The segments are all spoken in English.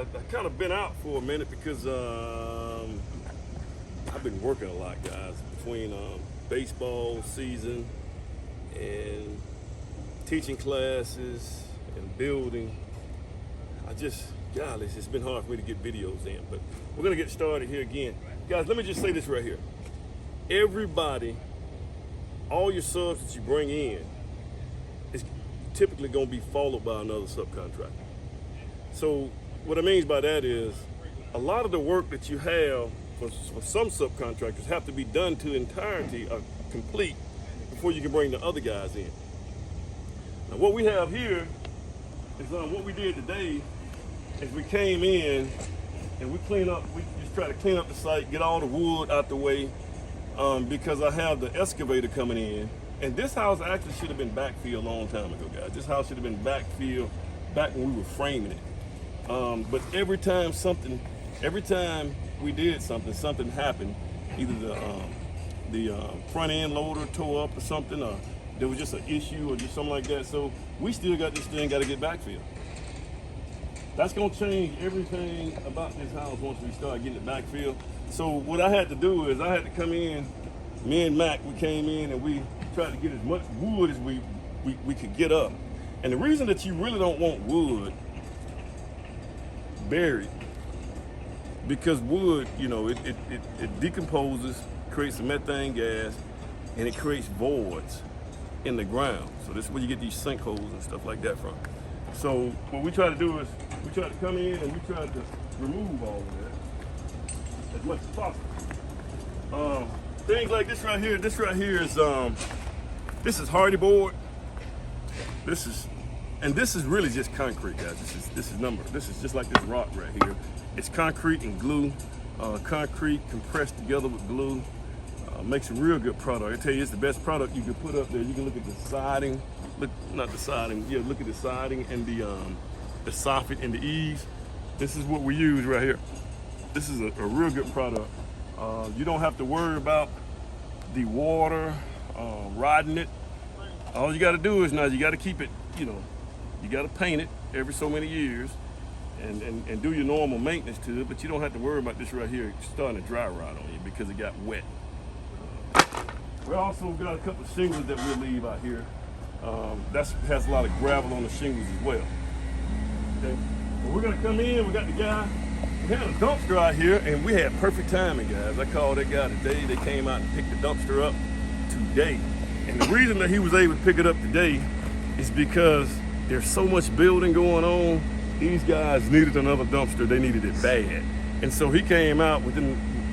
I kind of been out for a minute because I've been working a lot, guys, between baseball season and teaching classes and building. Golly, it's been hard for me to get videos in, but we're gonna get started here again. Guys, let me just say this right here. Everybody, all your subs that you bring in is typically gonna be followed by another subcontractor. So what I mean by that is a lot of the work that you have for some subcontractors have to be done to entirety or complete before you can bring the other guys in. Now what we have here is what we did today is we came in and we just try to clean up the site, get all the wood out the way, because I have the excavator coming in. And this house actually should have been backfilled a long time ago, guys. This house should have been backfilled back when we were framing it. But every time we did something happened. Either the front end loader tore up or something, or there was just an issue or just something like that. So we still got this thing got to get backfilled. That's gonna change everything about this house once we start getting it backfilled. So what I had to do is I had to come in, me and Mac, we came in and we tried to get as much wood as we could get up. And the reason that you really don't want wood buried, because wood, you know, it decomposes, creates some methane gas, and it creates voids in the ground. So this is where you get these sinkholes and stuff like that from. So what we try to do is we try to come in and we try to remove all of that as much as possible. Things like this right here is this is hardy board. This is really just concrete, guys. This is just like this rock right here. It's concrete and glue, concrete compressed together with glue. Makes a real good product. I tell you, it's the best product you can put up there. You can look at the siding, look at the siding and the soffit and the eaves. This is what we use right here. This is a real good product. You don't have to worry about the water rotting it. All you got to do is now you got to keep it, you know, you got to paint it every so many years and do your normal maintenance to it, but you don't have to worry about this right here starting to dry rot on you because it got wet. We also got a couple of shingles that we'll leave out here. That has a lot of gravel on the shingles as well. Okay. Well, we're gonna come in, we got the guy. We had a dumpster out here and we had perfect timing, guys. I called that guy today. They came out and picked the dumpster up today. And the reason that he was able to pick it up today is because there's so much building going on. These guys needed another dumpster. They needed it bad. And so he came out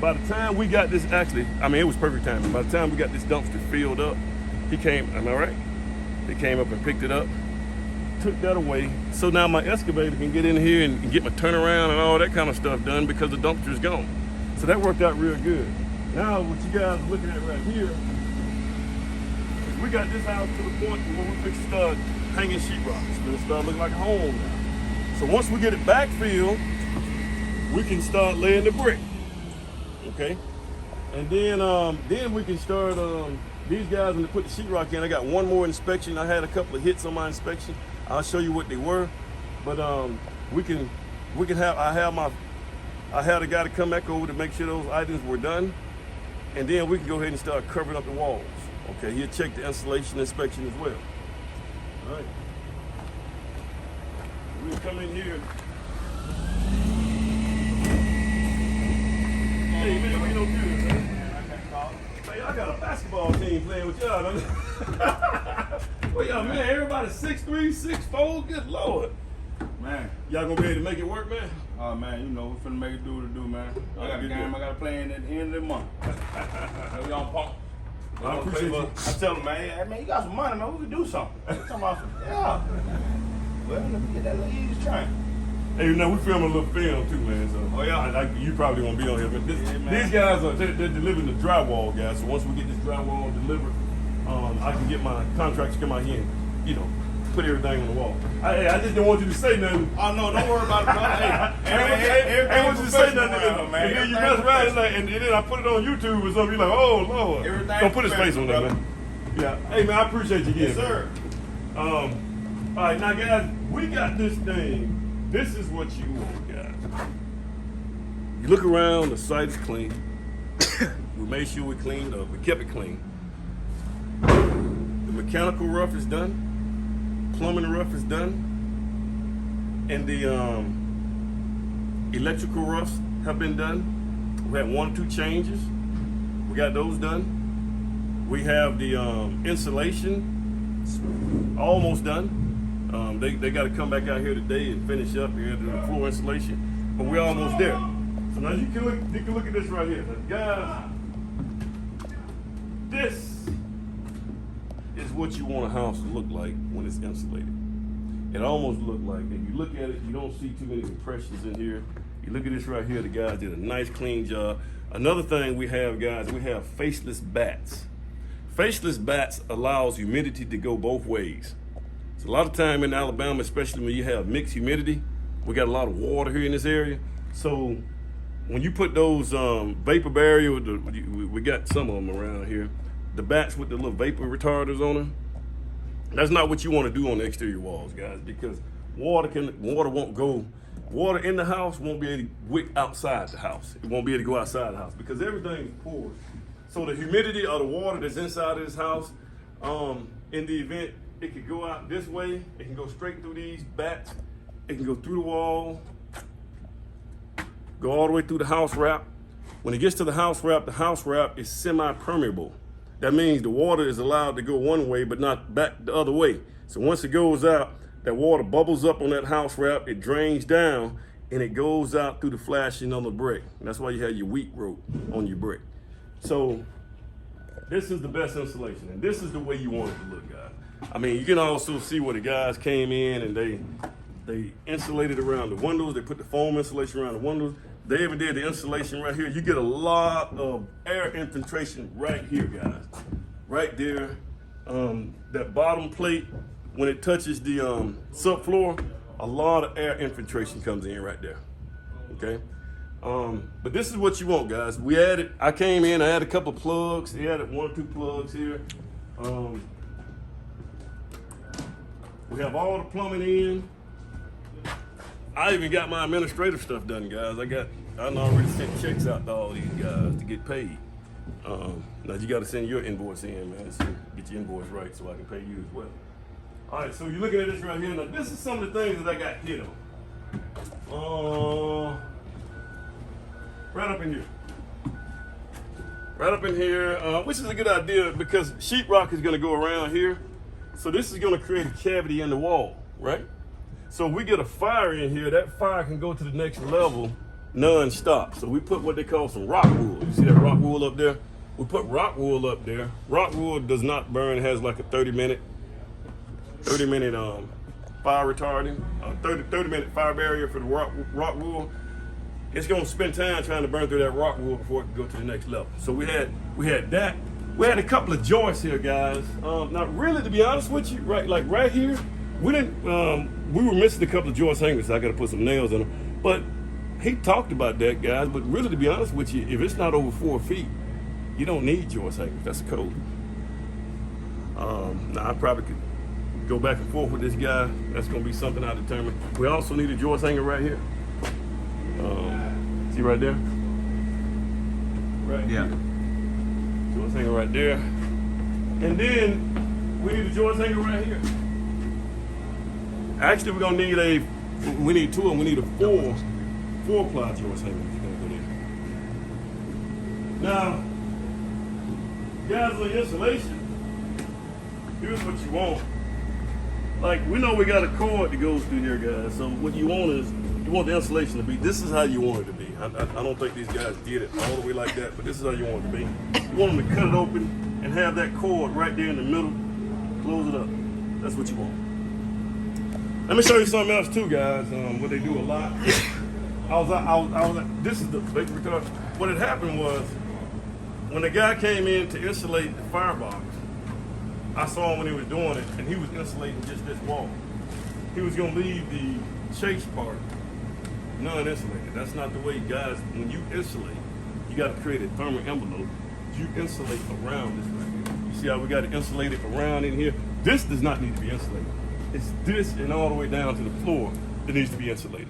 by the time we got this, it was perfect timing. By the time we got this dumpster filled up, he came, am I right? He came up and picked it up, took that away. So now my excavator can get in here and get my turnaround and all that kind of stuff done because the dumpster's gone. So that worked out real good. Now what you guys are looking at right here, we got this house to the point where we fix to start hanging sheetrock. It's gonna start looking like a home now. So once we get it backfilled, we can start laying the brick. Okay, and then we can start. These guys, when they put the sheetrock in, I got one more inspection. I had a couple of hits on my inspection. I'll show you what they were, but we can have. I had a guy to come back over to make sure those items were done, and then we can go ahead and start covering up the walls. Okay, he'll check the insulation inspection as well. All right, we'll come in here. Hey man, we no good, man. Hey, I got a basketball team playing with y'all. Well, y'all, man, everybody's 6'3", 6'4", good Lord. Man. Y'all gonna be able to make it work, man? Oh, man, you know, we finna make it do what it do, man. I got a game I gotta play in at the end of the month. We on pump. I appreciate you. I tell them, man, hey, man, you got some money, man, we can do something. Talking about some, yeah. Well, let me get that little easy train. Hey, you know, we filming a little film too, man. So, oh yeah, you probably won't be on here, but these guys they're delivering the drywall, guys. So once we get this drywall delivered, I can get my contractors to come out here and, you know, put everything on the wall. I just didn't want you to say nothing. Oh no, don't worry about it, brother. Hey, I want you to say nothing, man. And then you mess around and then I put it on YouTube or something. You're like, oh Lord, don't put his face on that, man. Yeah. Hey man, I appreciate you again. Yes, sir. All right, now guys, we got this thing. This is what you want, guys. You look around, the site is clean. We made sure we cleaned up, we kept it clean. The mechanical rough is done, plumbing rough is done, and the electrical roughs have been done. We had 1 or 2 changes. We got those done. We have the insulation almost done. They got to come back out here today and finish up here the floor insulation, but we're almost there. So now you can look at this right here. Now, guys, this is what you want a house to look like when it's insulated. It almost looked like, if you look at it, you don't see too many impressions in here. You look at this right here, the guys did a nice clean job. Another thing we have, guys, we have faceless bats. Faceless bats allows humidity to go both ways. So a lot of time in Alabama, especially when you have mixed humidity, we got a lot of water here in this area. So when you put those vapor barrier, we got some of them around here, the bats with the little vapor retarders on them, that's not what you want to do on the exterior walls, guys, because water won't go, water in the house won't be able to wick outside the house. It won't be able to go outside the house because everything is porous. So the humidity of the water that's inside of this house, in the event it could go out this way, it can go straight through these bats, it can go through the wall, go all the way through the house wrap. When it gets to the house wrap is semi-permeable. That means the water is allowed to go one way, but not back the other way. So once it goes out, that water bubbles up on that house wrap, it drains down, and it goes out through the flashing on the brick. And that's why you have your wheat rope on your brick. So this is the best insulation, and this is the way you want it to look, guys. I mean, you can also see where the guys came in and they insulated around the windows. They put the foam insulation around the windows. They even did the insulation right here. You get a lot of air infiltration right here, guys. Right there. That bottom plate, when it touches the subfloor, a lot of air infiltration comes in right there. Okay? But this is what you want, guys. I came in, I added a couple of plugs. He added 1 or 2 plugs here. We have all the plumbing in. I even got my administrative stuff done, guys. I already sent checks out to all these guys to get paid. Now you got to send your invoice in, man, so get your invoice right so I can pay you as well. All right, so you're looking at this right here. Now this is some of the things that I got hit on. Right up in here. Right up in here, which is a good idea because sheetrock is going to go around here. So this is going to create a cavity in the wall, right? So if we get a fire in here, that fire can go to the next level non-stop. So we put what they call some rock wool. You see that rock wool up there? We put rock wool up there. Rock wool does not burn. It has like a 30-minute fire retarding, 30-minute fire barrier for the rock wool. It's gonna spend time trying to burn through that rock wool before it can go to the next level. So we had that. We had a couple of joists here, guys. Not really, to be honest with you, right here, we were missing a couple of joist hangers. So I got to put some nails in them. But he talked about that, guys. But really, to be honest with you, if it's not over 4 feet, you don't need joist hangers. That's the code. Now I probably could go back and forth with this guy. That's gonna be something I determine. We also need a joist hanger right here. See right there? Right yeah. here. Joist hanger right there. And then we need a joist hanger right here. Actually, we're gonna need we need 2 of them. We need a 4-ply joist hanger. Now, guys, on insulation, here's what you want. Like, we know we got a cord that goes through here, guys. So what you want is, you want the insulation to be, this is how you want it to be. I don't think these guys did it all the way like that, but this is how you want it to be. You want them to cut it open and have that cord right there in the middle, close it up. That's what you want. Let me show you something else too, guys. What they do a lot. This is the vapor retardant. What had happened was, when the guy came in to insulate the firebox, I saw him when he was doing it, and he was insulating just this wall. He was gonna leave the chase part non-insulated. That's not the way, guys. When you insulate, you gotta create a thermal envelope. You insulate around this right here. You see how we got it insulated around in here? This does not need to be insulated. It's this and all the way down to the floor that needs to be insulated.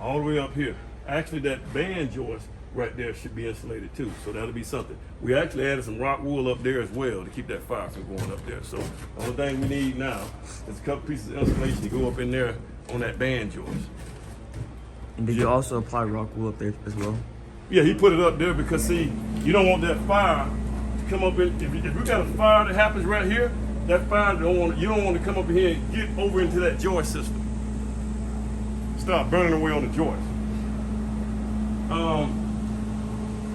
all the way up here. Actually, that band joist right there should be insulated too, so that'll be something. We actually added some rock wool up there as well to keep that fire from going up there. So the only thing we need now is a couple pieces of insulation to go up in there on that band joist. And did you also apply rock wool up there as well? Yeah, he put it up there because see, you don't want that fire to come up in. If we got a fire that happens right here, that fire you don't want to come up in here and get over into that joist system. Start burning away on the joist.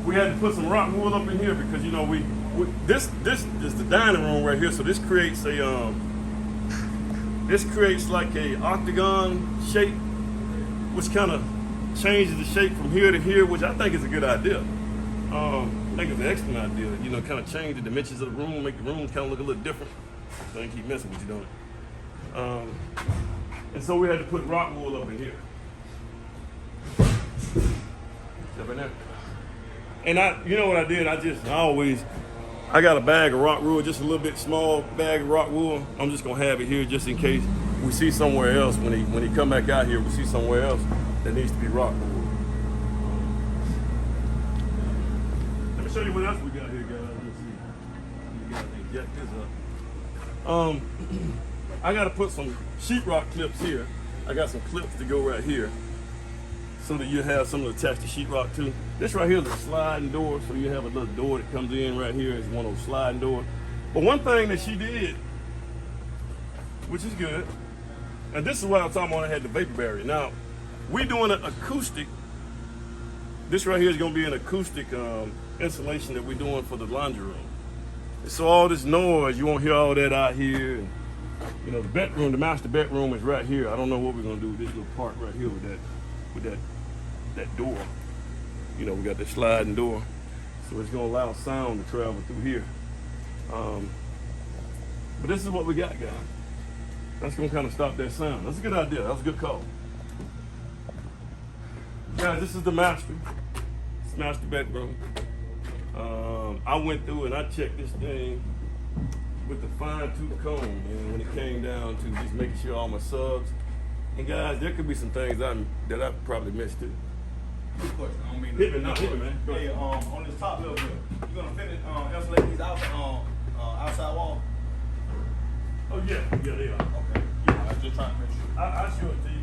We had to put some rock wool up in here because you know this is the dining room right here, so this creates a like a octagon shape, which kind of changes the shape from here to here, which I think is a good idea. I think it's an excellent idea. You know, kind of change the dimensions of the room, make the room kind of look a little different. So I keep messing with you, don't it? And so we had to put rock wool up in here. Up in there. And you know what I did? I got a bag of rock wool, just a little bit small bag of rock wool. I'm just gonna have it here just in case we see somewhere else when he come back out here. We see somewhere else that needs to be rock wool. Let me show you what else we got here, guys. Let's see. You guys jack this up. I gotta put some sheetrock clips here. I got some clips to go right here, so that you have something to attach the sheetrock to. This right here is a sliding door, so you have a little door that comes in right here. It's one of those sliding doors. But one thing that she did, which is good, and this is what I'm talking about, I had the vapor barrier. Now, we're doing an acoustic. This right here is gonna be an acoustic insulation that we're doing for the laundry room. And so all this noise, you won't hear all that out here. And, you know, the bedroom, the master bedroom is right here. I don't know what we're gonna do with this little part right here with that door. You know, we got the sliding door, so it's gonna allow sound to travel through here. But this is what we got, guys. That's gonna kind of stop that sound. That's a good idea. That was a good call. Guys, this is the master. It's the master bedroom. I went through and I checked this thing with the fine-tooth comb, and when it came down to just making sure all my subs. And guys, there could be some things that I probably missed too. Good question. I don't mean Hit me, man. Go Hey, ahead. on this top level here, you gonna finish insulate these outside wall? Oh yeah, they are. Okay. Yeah, I was just trying to make sure. I'll show it to you.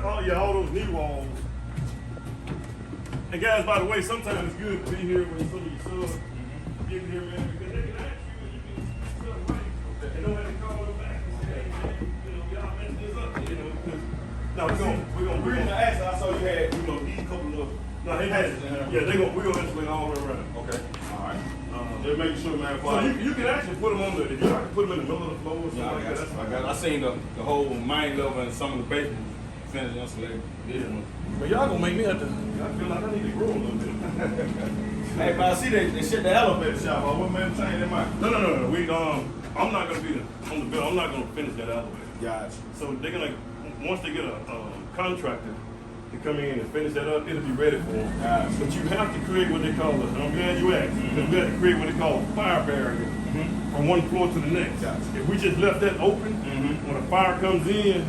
Oh yeah, all those knee walls. And guys, by the way, sometimes it's good to be here when some of your subs get here, man, because they can ask you and you can sub right. They don't have to call them back and say, hey man, you know, y'all messed this up, you know, because we're gonna ask. I saw you had, these couple of. No, he has. Yeah, we're gonna insulate all the way around. Okay. All right. Just making sure, man. So you can actually put them on if you like to put them in the middle of the floor or something like that. That's fine. I seen the whole main level and some of the basement finished insulated. Yeah. But y'all gonna make me have to. I feel like I need to grow a little bit. Hey, but I see they shut the elevator shop. What made them change their mind? No. I'm not gonna be on the bill. I'm not gonna finish that elevator. Gotcha. So they're gonna once they get a contractor to come in and finish that up, it'll be ready for them. Gotcha. But you have to create what they call I'm glad you asked. Because we have to create what they call a fire barrier from one floor to the next. Gotcha. If we just left that open, when a fire comes in,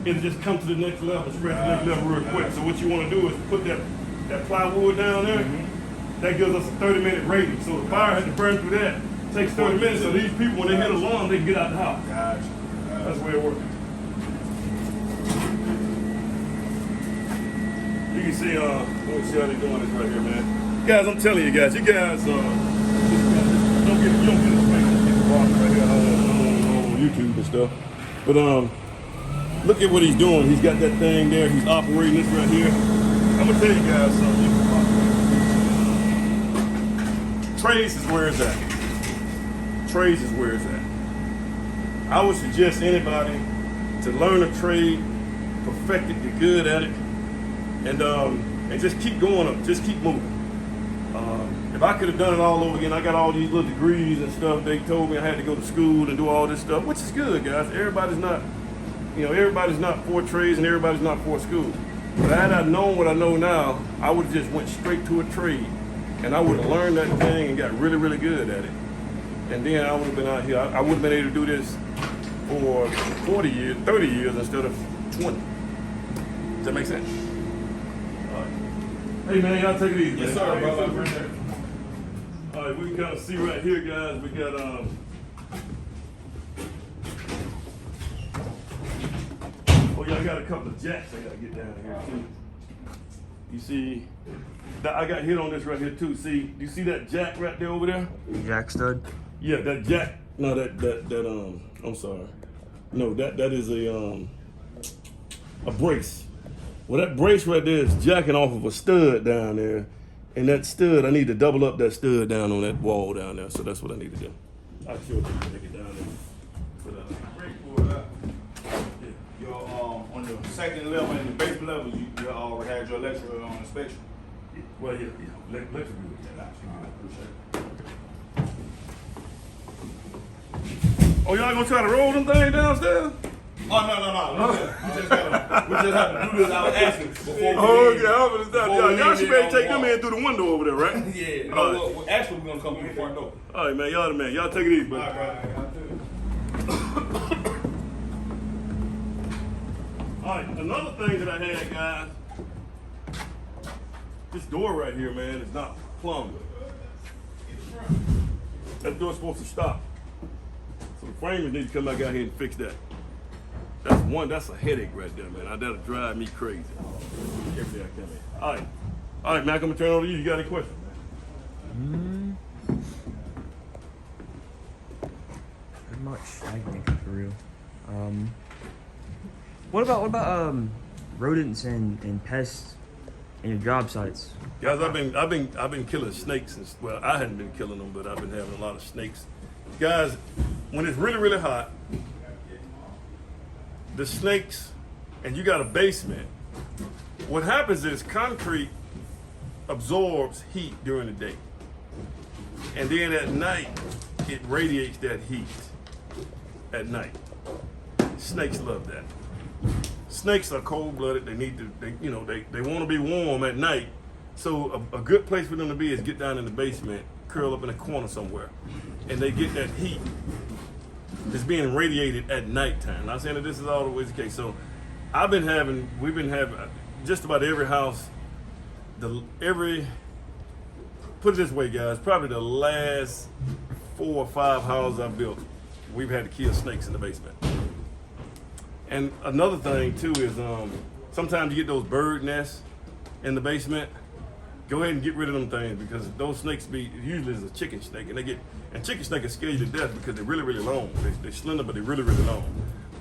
it'll just come to the next level, spread to the next level real quick. So what you want to do is put that plywood down there. That gives us a 30-minute rating. So the fire has to burn through that. It takes 30 minutes. So these people, when they hit alarm, they can get out the house. Gotcha. That's the way it works. You can see, let me see how they're doing this right here, man. Guys, I'm telling you guys, you guys, you don't get a space to get the box right here on YouTube and stuff. But look at what he's doing. He's got that thing there. He's operating this right here. I'm gonna tell you guys something. Trades is where it's at. Trades is where it's at. I would suggest anybody to learn a trade, perfect it, get good at it, and just keep going up, just keep moving. If I could have done it all over again, I got all these little degrees and stuff. They told me I had to go to school and do all this stuff, which is good, guys. Everybody's not for trades and everybody's not for school. But had I known what I know now, I would have just went straight to a trade, and I would have learned that thing and got really, really good at it. And then I would have been out here. I would have been able to do this for 40 years, 30 years instead of 20. Does that make sense? All right. Hey man, y'all take it easy. Yes, man. sir, brother. All right, we can kind of see right here, guys. We got oh yeah, I got a couple of jacks I gotta get down here too. You see, I got hit on this right here too. See, do you see that jack right there over there? Jack stud. Yeah, that jack. No, that I'm sorry. No, that is a brace. Well, that brace right there is jacking off of a stud down there, and that stud, I need to double up that stud down on that wall down there. So that's what I need to do. I'll show you how to take it down there. But, On the second level and the basement level, you already had your electrical inspection. well, yeah, let's do it. Oh, y'all gonna try to roll them things downstairs? Oh, no. We just have to do this. I was asking before we Oh, okay, I'm gonna stop. Y'all should be able to take them in through the window over there, right? Yeah. All right. Well, actually, we're gonna come through the front door. All right, man. Y'all the man. Y'all take it easy, bro. All right. All right, another thing that I had, guys, this door right here, man, is not plumbed. That door's supposed to stop. So the framers need to come back out here and fix that. That's a headache right there, man. That'll drive me crazy. Every day I come in. All right, man, I'm gonna turn it over to you. You got any questions, man? Not much I can think of for real. What about rodents and pests in your job sites? Guys, I've been killing snakes since, well, I hadn't been killing them, but I've been having a lot of snakes. Guys, when it's really, really hot, the snakes, and you got a basement, what happens is concrete absorbs heat during the day. And then at night, it radiates that heat at night. Snakes love that. Snakes are cold-blooded. They need to, they want to be warm at night. So a good place for them to be is get down in the basement, curl up in a corner somewhere, and they get that heat. It's being radiated at nighttime. Not saying that this is always the case. So we've been having just about every house, put it this way, guys, probably the last 4 or 5 houses I've built, we've had to kill snakes in the basement. And another thing too is sometimes you get those bird nests in the basement. Go ahead and get rid of them things, because those snakes usually is a chicken snake, and chicken snake is scare you to death because they're really, really long. They're slender, but they're really, really long.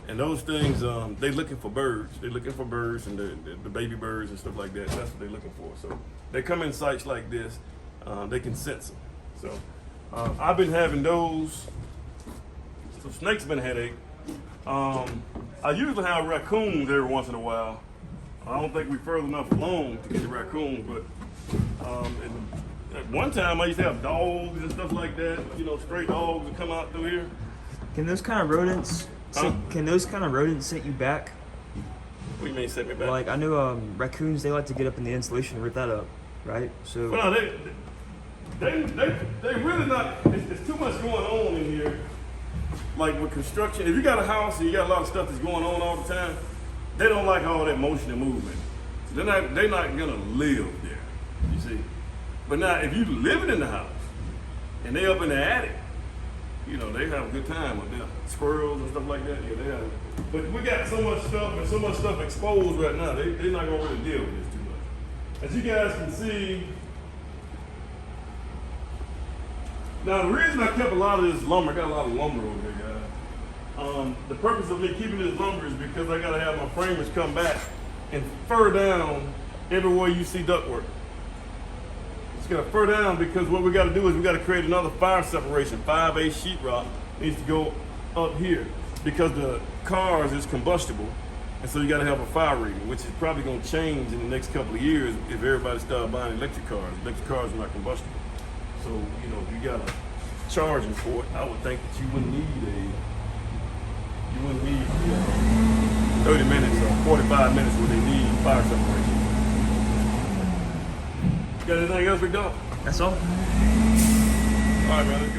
And those things, they're looking for birds. They're looking for birds and the baby birds and stuff like that. That's what they're looking for. So they come in sites like this, they can sense them. So I've been having those. So snakes been a headache. I usually have raccoons every once in a while. I don't think we're further enough along to get the raccoons, but at one time I used to have dogs and stuff like that. Stray dogs that come out through here. Can those kind of rodents? Can those kind of rodents set you back? What do you mean set me back? Like I know raccoons, they like to get up in the insulation and rip that up, right? So. Well, no, they really not. It's too much going on in here. Like with construction, if you got a house and you got a lot of stuff that's going on all the time, they don't like all that motion and movement. So they're not gonna live there. You see. But now, if you living in the house and they up in the attic, they have a good time with them. Squirrels and stuff like that. Yeah, they have. But we got so much stuff and so much stuff exposed right now. They're not gonna really deal with this too much. As you guys can see. Now, the reason I kept a lot of this lumber, I got a lot of lumber over here, guys. The purpose of me keeping this lumber is because I gotta have my framers come back and fur down everywhere you see ductwork. It's gotta fur down because what we gotta do is we gotta create another fire separation. 5/8 sheetrock needs to go up here because the cars is combustible. And so you gotta have a fire rating, which is probably gonna change in the next couple of years if everybody starts buying electric cars. Electric cars are not combustible. So, if you got a charging for it, I would think that you wouldn't need 30 minutes or 45 minutes where they need fire separation. Got anything else, big dog? That's all. All right, man, let's go.